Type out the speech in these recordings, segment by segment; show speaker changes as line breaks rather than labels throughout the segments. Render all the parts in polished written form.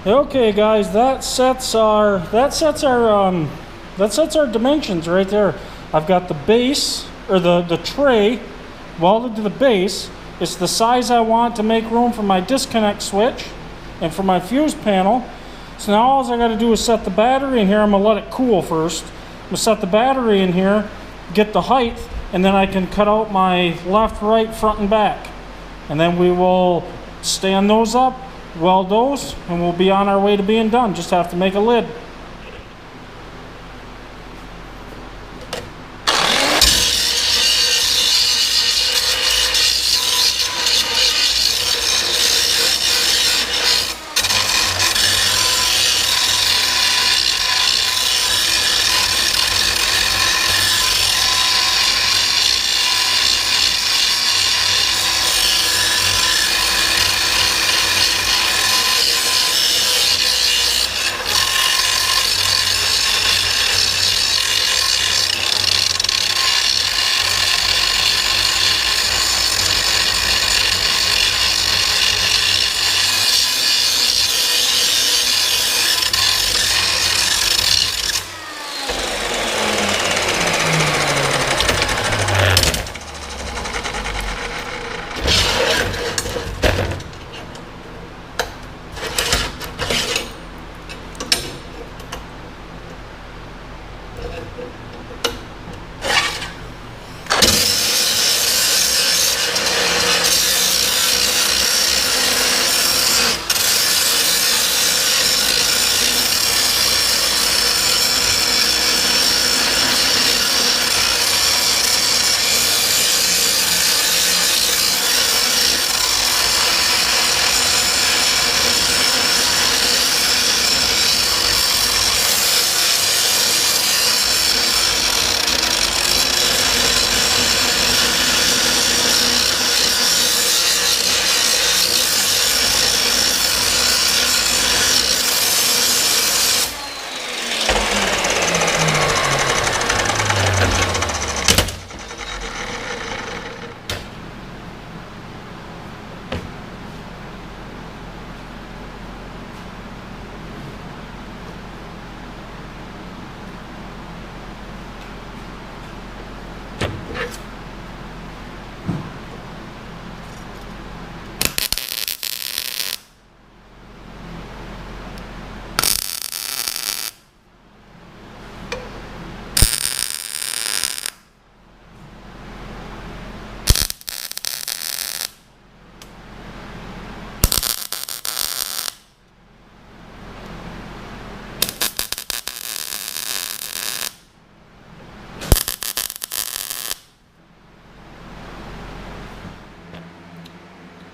Okay, guys, that sets our dimensions right there. I've got the base, or the tray welded to the base. It's the size I want to make room for my disconnect switch and for my fuse panel. So now all I got to do is set the battery in here. I'm gonna let it cool first. I'm gonna set the battery in here, get the height, and then I can cut out my left, right, front, and back. And then we will stand those up, weld those, and we'll be on our way to being done. Just have to make a lid.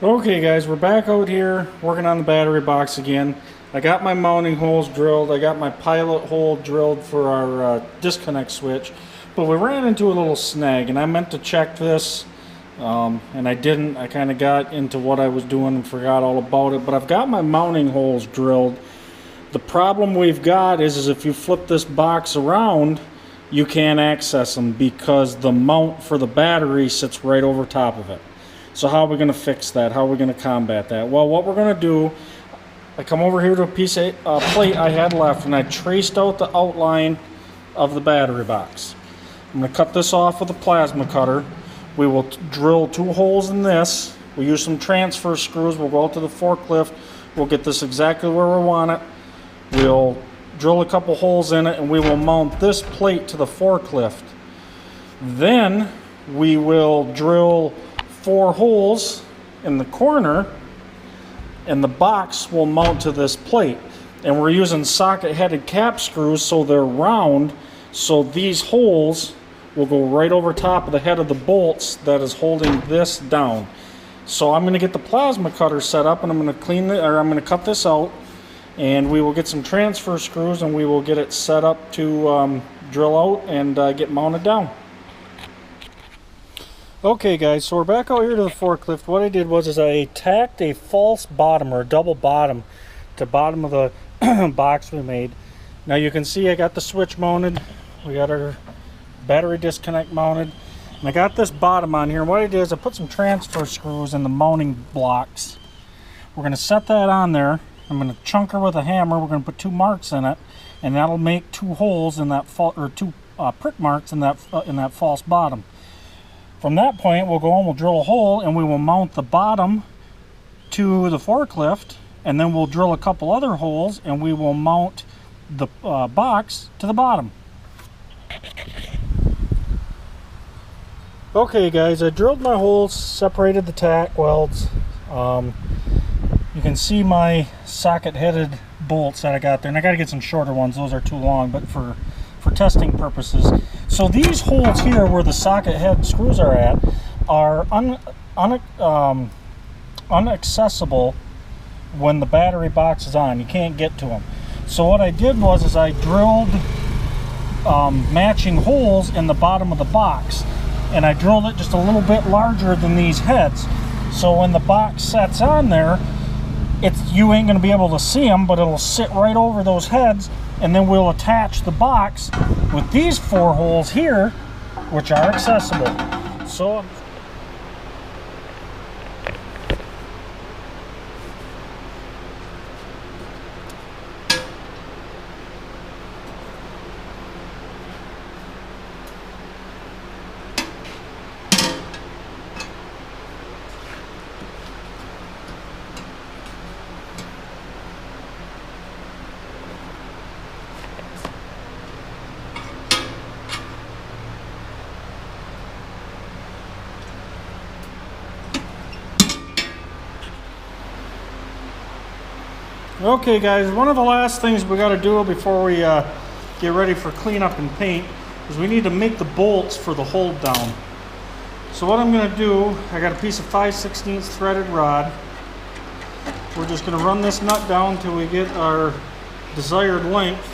Okay guys, we're back out here working on the battery box again. I got my mounting holes drilled. I got my pilot hole drilled for our disconnect switch. But we ran into a little snag, and I meant to check this, and I didn't. I kind of got into what I was doing and forgot all about it. But I've got my mounting holes drilled. The problem we've got is if you flip this box around, you can't access them because the mount for the battery sits right over top of it. So how are we going to fix that? How are we going to combat that? Well, what we're going to do, I come over here to a piece of plate I had left, and I traced out the outline of the battery box. I'm going to cut this off with a plasma cutter. We will drill 2 holes in this. We'll use some transfer screws. We'll go out to the forklift. We'll get this exactly where we want it. We'll drill a couple holes in it, and we will mount this plate to the forklift. Then we will drill 4 holes in the corner, and the box will mount to this plate. And we're using socket-headed cap screws, so they're round, so these holes will go right over top of the head of the bolts that is holding this down. So I'm going to get the plasma cutter set up, and I'm going to cut this out, and we will get some transfer screws, and we will get it set up to drill out and get mounted down. Okay guys, so we're back out here to the forklift. What I did was I tacked a false bottom, or a double bottom, to the bottom of the box we made. Now you can see I got the switch mounted. We got our battery disconnect mounted. And I got this bottom on here. And what I did is I put some transfer screws in the mounting blocks. We're going to set that on there. I'm going to chunk her with a hammer. We're going to put 2 marks in it, and that'll make 2 holes in that or 2 prick marks in that false bottom. From that point, we'll go and we'll drill a hole, and we will mount the bottom to the forklift, and then we'll drill a couple other holes, and we will mount the box to the bottom. Okay guys, I drilled my holes, separated the tack welds. You can see my socket headed bolts that I got there, and I got to get some shorter ones, those are too long, but for testing purposes. So these holes here where the socket head screws are at are unaccessible when the battery box is on. You can't get to them. So what I did was I drilled matching holes in the bottom of the box, and I drilled it just a little bit larger than these heads. So when the box sets on there, you ain't going to be able to see them, but it'll sit right over those heads, and then we'll attach the box with these 4 holes here, which are accessible. So okay guys, one of the last things we got to do before we get ready for cleanup and paint is we need to make the bolts for the hold down. So what I'm going to do, I got a piece of 5/16 threaded rod. We're just going to run this nut down till we get our desired length.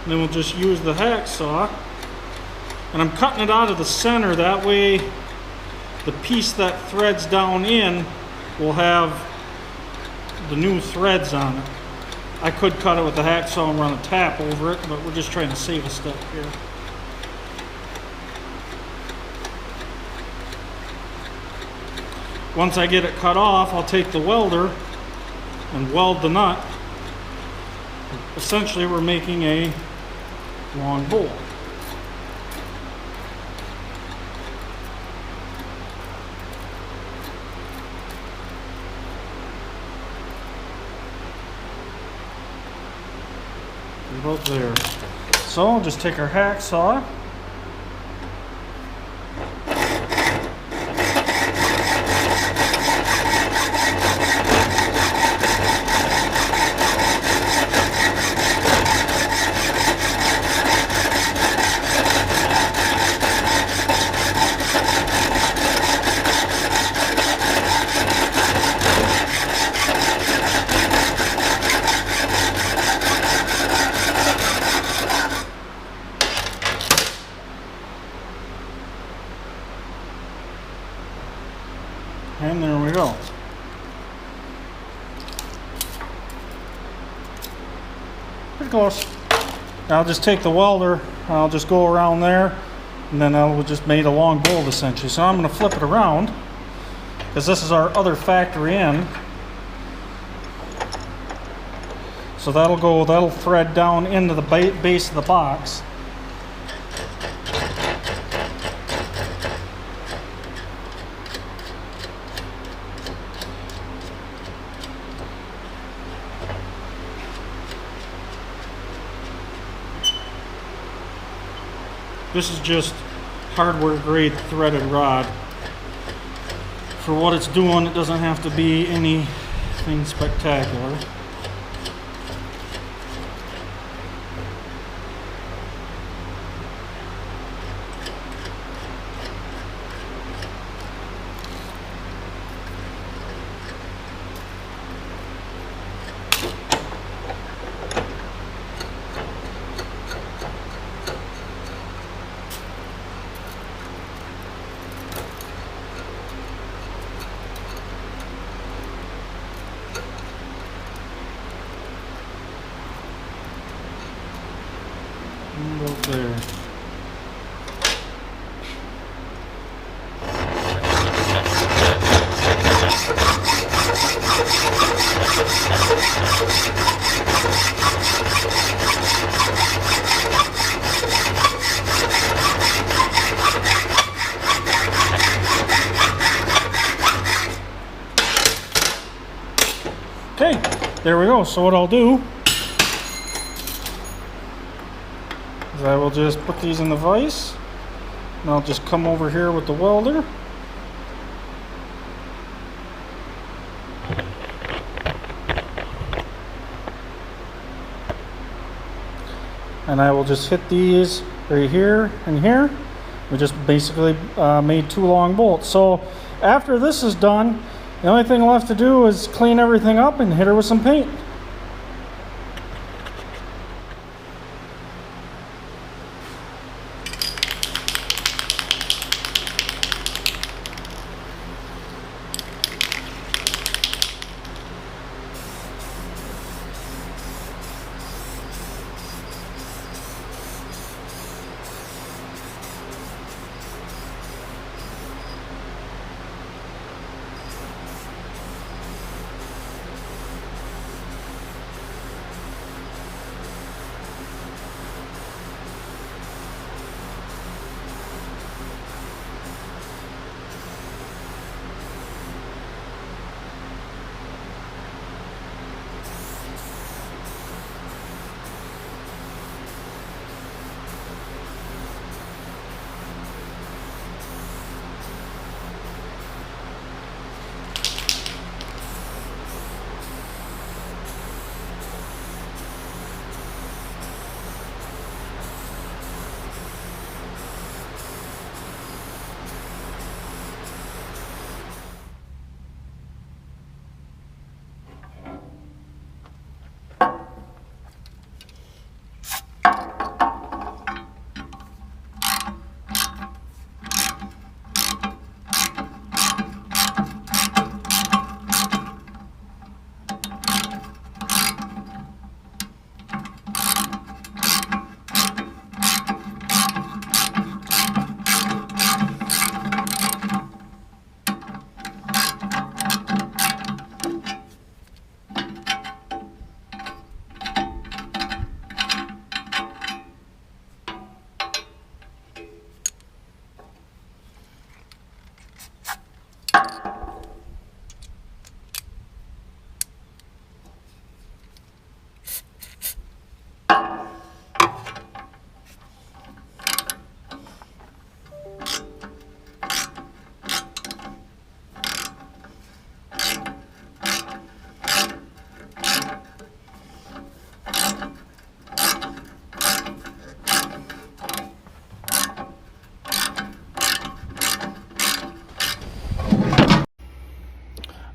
And then we'll just use the hacksaw. And I'm cutting it out of the center, that way the piece that threads down in will have the new threads on it. I could cut it with a hacksaw and run a tap over it, but we're just trying to save a step here. Once I get it cut off, I'll take the welder and weld the nut. Essentially, we're making a long bolt. About there. So I'll just take our hacksaw. And there we go. Pretty close. Now I'll just take the welder, I'll just go around there, and then I'll just made a long bolt essentially. So I'm going to flip it around, because this is our other factory end. So that'll thread down into the base of the box. This is just hardware grade threaded rod. For what it's doing, it doesn't have to be anything spectacular. About there. there we go. So what I'll do is I will just put these in the vise, and I'll just come over here with the welder. And I will just hit these right here and here. We just basically made 2 long bolts. So after this is done, the only thing left to do is clean everything up and hit her with some paint.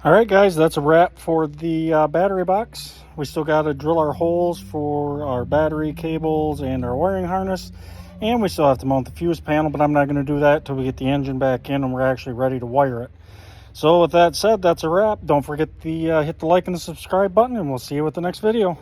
Alright guys, that's a wrap for the battery box. We still got to drill our holes for our battery cables and our wiring harness. And we still have to mount the fuse panel, but I'm not going to do that until we get the engine back in and we're actually ready to wire it. So with that said, that's a wrap. Don't forget to hit the like and the subscribe button, and we'll see you with the next video.